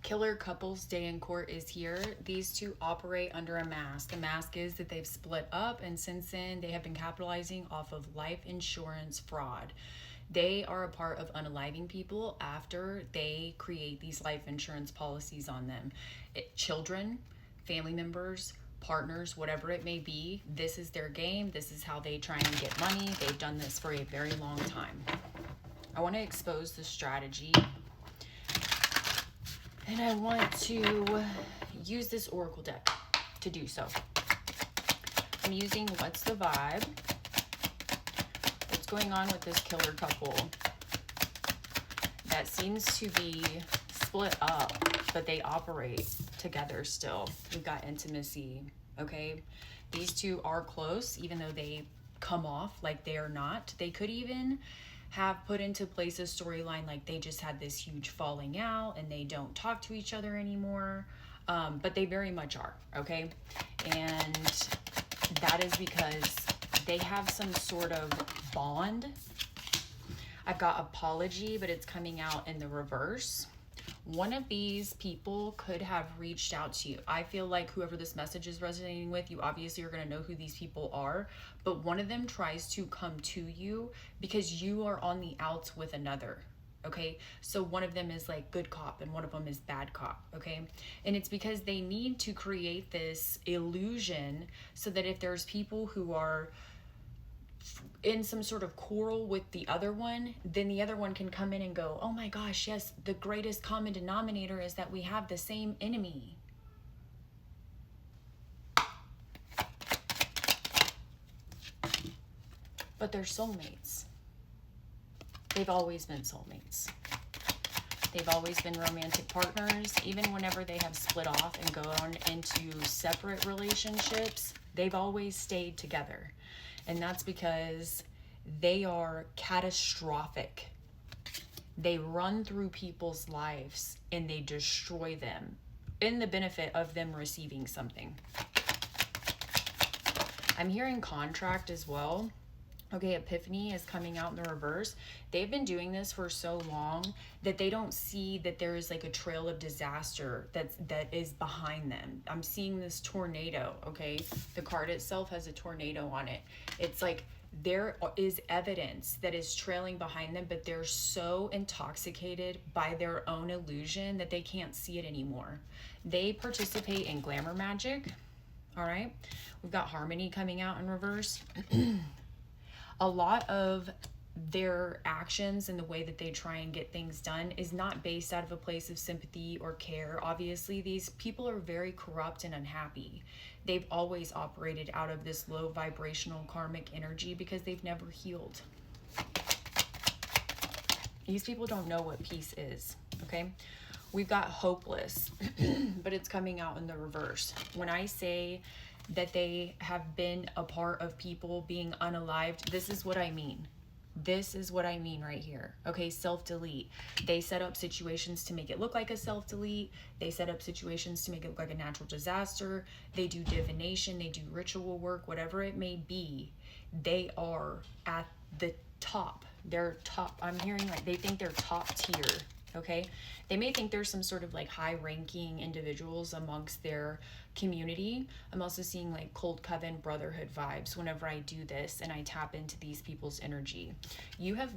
Killer couples day in court is here. These two operate under a mask. The mask is that they've split up, and since then they have been capitalizing off of life insurance fraud. They are a part of unaliving people after they create these life insurance policies on them. Children, family members, partners, whatever it may be, this is their game. This is how they try and get money. They've done this for a very long time. I want to expose the strategy, and I want to use this oracle deck to do so. I'm using What's the Vibe? What's going on with this killer couple that seems to be split up, but they operate together still? We've got intimacy, okay? These two are close, even though they come off like they are not. They could even have put into place a storyline like they just had this huge falling out and they don't talk to each other anymore, but they very much are, okay? And that is because they have some sort of bond. I've got apology, but it's coming out in the reverse. One of these people could have reached out to you. I feel like whoever this message is resonating with, you obviously are going to know who these people are, but one of them tries to come to you because you are on the outs with another, okay? So one of them is like good cop and one of them is bad cop, okay? And it's because they need to create this illusion so that if there's people who are in some sort of quarrel with the other one, then the other one can come in and go, oh my gosh, yes, the greatest common denominator is that we have the same enemy. But they're soulmates. They've always been soulmates. They've always been romantic partners. Even whenever they have split off and gone into separate relationships, they've always stayed together. And that's because they are catastrophic. They run through people's lives and they destroy them in the benefit of them receiving something. I'm hearing contract as well. Okay, Epiphany is coming out in the reverse. They've been doing this for so long that they don't see that there is like a trail of disaster that is behind them. I'm seeing this tornado, okay? The card itself has a tornado on it. It's like there is evidence that is trailing behind them, but they're so intoxicated by their own illusion that they can't see it anymore. They participate in glamour magic, all right? We've got Harmony coming out in reverse. A lot of their actions and the way that they try and get things done is not based out of a place of sympathy or care. Obviously, these people are very corrupt and unhappy. They've always operated out of this low vibrational karmic energy because they've never healed. These people don't know what peace is, okay? We've got hopeless, but it's coming out in the reverse. When I say that they have been a part of people being unalived, this is what I mean. This is what I mean right here. Okay, self-delete. They set up situations to make it look like a self-delete. They set up situations to make it look like a natural disaster. They do divination. They do ritual work, whatever it may be. They are at the top. They're top. I'm hearing like they think they're top tier. Okay, they may think there's some sort of like high-ranking individuals amongst their community. I'm also seeing like cold coven brotherhood vibes whenever I do this and I tap into these people's energy. You have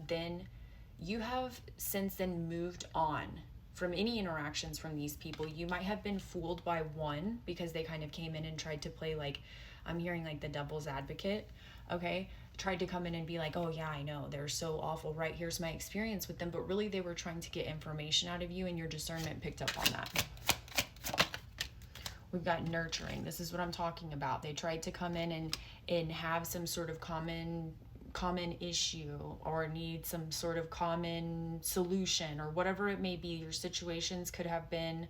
since then moved on from any interactions from these people. You might have been fooled by one because they kind of came in and tried to play like, I'm hearing like the devil's advocate, okay? Tried to come in and be like, oh yeah, I know, they're so awful, right? Here's my experience with them. But really they were trying to get information out of you and your discernment picked up on that. We've got nurturing. This is what I'm talking about. They tried to come in and have some sort of common issue or need some sort of common solution or whatever it may be. Your situations could have been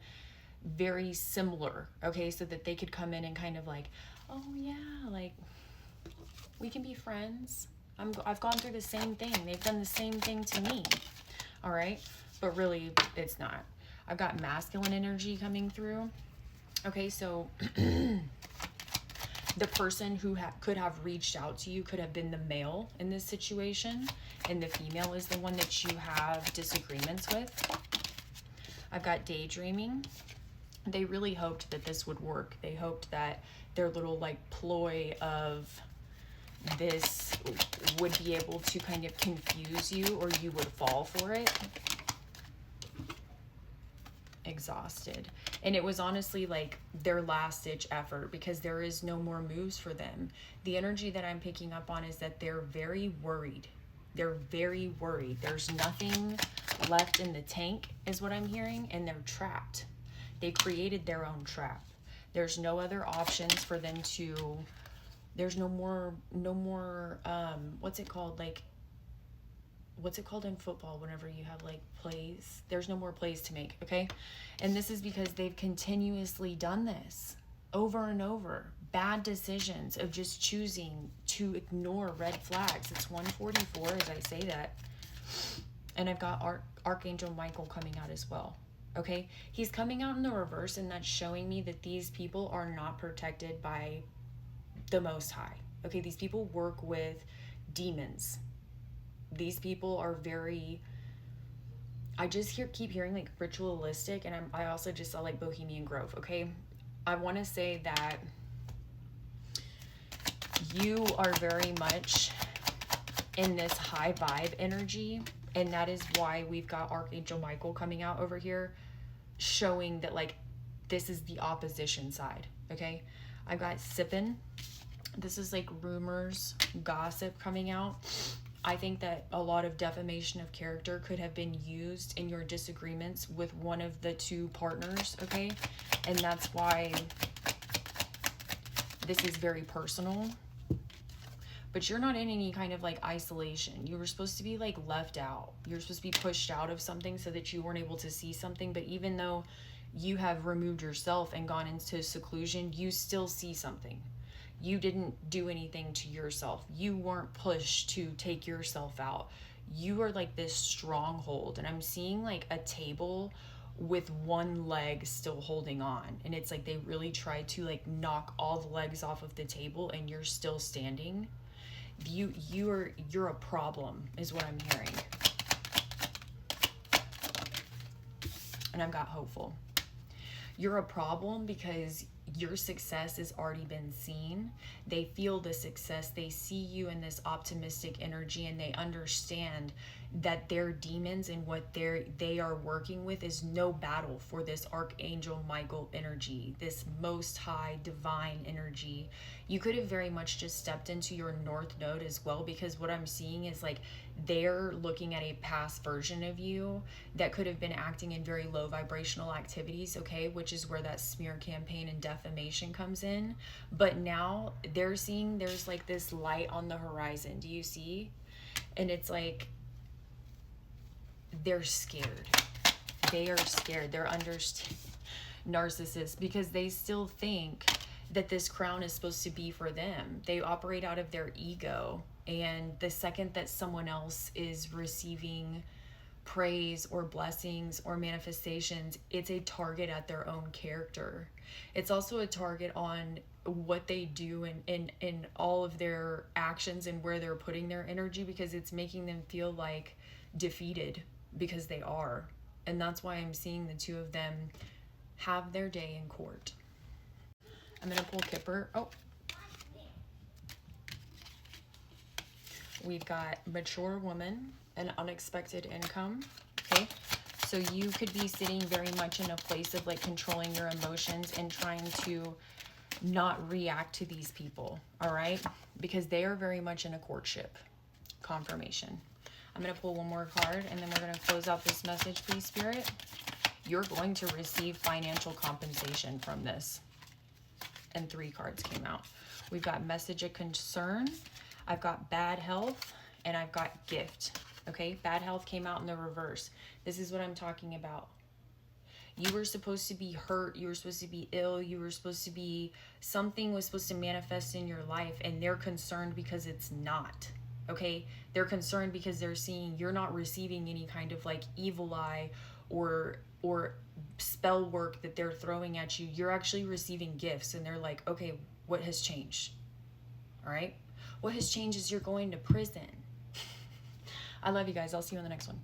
very similar, okay? So that they could come in and kind of like, oh yeah, like we can be friends. I've gone through the same thing. They've done the same thing to me, all right? But really, it's not. I've got masculine energy coming through. Okay, so the person who could have reached out to you could have been the male in this situation, and the female is the one that you have disagreements with. I've got daydreaming. They really hoped that this would work. They hoped that their little like ploy of this would be able to kind of confuse you, or you would fall for it. Exhausted. And it was honestly like their last ditch effort, because there is no more moves for them. The energy that I'm picking up on is that they're very worried. They're very worried. There's nothing left in the tank is what I'm hearing, and they're trapped. They created their own trap. There's no other options for them to, there's no more, what's it called? Like, what's it called in football whenever you have like plays? There's no more plays to make, okay? And this is because they've continuously done this over and over. Bad decisions of just choosing to ignore red flags. It's 144 as I say that. And I've got Archangel Michael coming out as well. Okay, he's coming out in the reverse, and that's showing me that these people are not protected by the Most High. Okay, these people work with demons. These people are very, I just keep hearing like ritualistic, and I also just saw like Bohemian Grove. Okay, I want to say that you are very much in this high vibe energy. And that is why we've got Archangel Michael coming out over here, showing that like this is the opposition side, okay? I've got sipping. This is like rumors, gossip coming out. I think that a lot of defamation of character could have been used in your disagreements with one of the two partners, okay? And that's why this is very personal. But you're not in any kind of like isolation. You were supposed to be like left out. You're supposed to be pushed out of something so that you weren't able to see something. But even though you have removed yourself and gone into seclusion, you still see something. You didn't do anything to yourself. You weren't pushed to take yourself out. You are like this stronghold. And I'm seeing like a table with one leg still holding on. And it's like they really tried to like knock all the legs off of the table, and you're still standing. You're a problem is what I'm hearing. And I've got hopeful. You're a problem because your success has already been seen. They feel the success. They see you in this optimistic energy, and they understand that their demons and what they are working with is no battle for this Archangel Michael energy, this most high divine energy. You could have very much just stepped into your North Node as well, because what I'm seeing is like they're looking at a past version of you that could have been acting in very low vibrational activities, okay, which is where that smear campaign and defamation comes in. But now they're seeing there's like this light on the horizon. Do you see? And it's like they're scared. They are scared. They're narcissists, because they still think that this crown is supposed to be for them. They operate out of their ego. And the second that someone else is receiving praise or blessings or manifestations, it's a target at their own character. It's also a target on what they do in all of their actions and where they're putting their energy, because it's making them feel like defeated, because they are. And that's why I'm seeing the two of them have their day in court. I'm going to pull Kipper. Oh. We've got mature woman and unexpected income. Okay. So you could be sitting very much in a place of like controlling your emotions and trying to not react to these people. All right. Because they are very much in a courtship. Confirmation. I'm going to pull one more card, and then we're going to close out this message, please, Spirit. You're going to receive financial compensation from this. And 3 cards came out. We've got message of concern. I've got bad health, and I've got gift. Okay, bad health came out in the reverse. This is what I'm talking about. You were supposed to be hurt. You were supposed to be ill. You were supposed to be, something was supposed to manifest in your life, and they're concerned because it's not. Okay, they're concerned because they're seeing you're not receiving any kind of like evil eye or spell work that they're throwing at you. You're actually receiving gifts, and they're like, okay, what has changed? All right, what has changed is you're going to prison. I love you guys. I'll see you on the next one.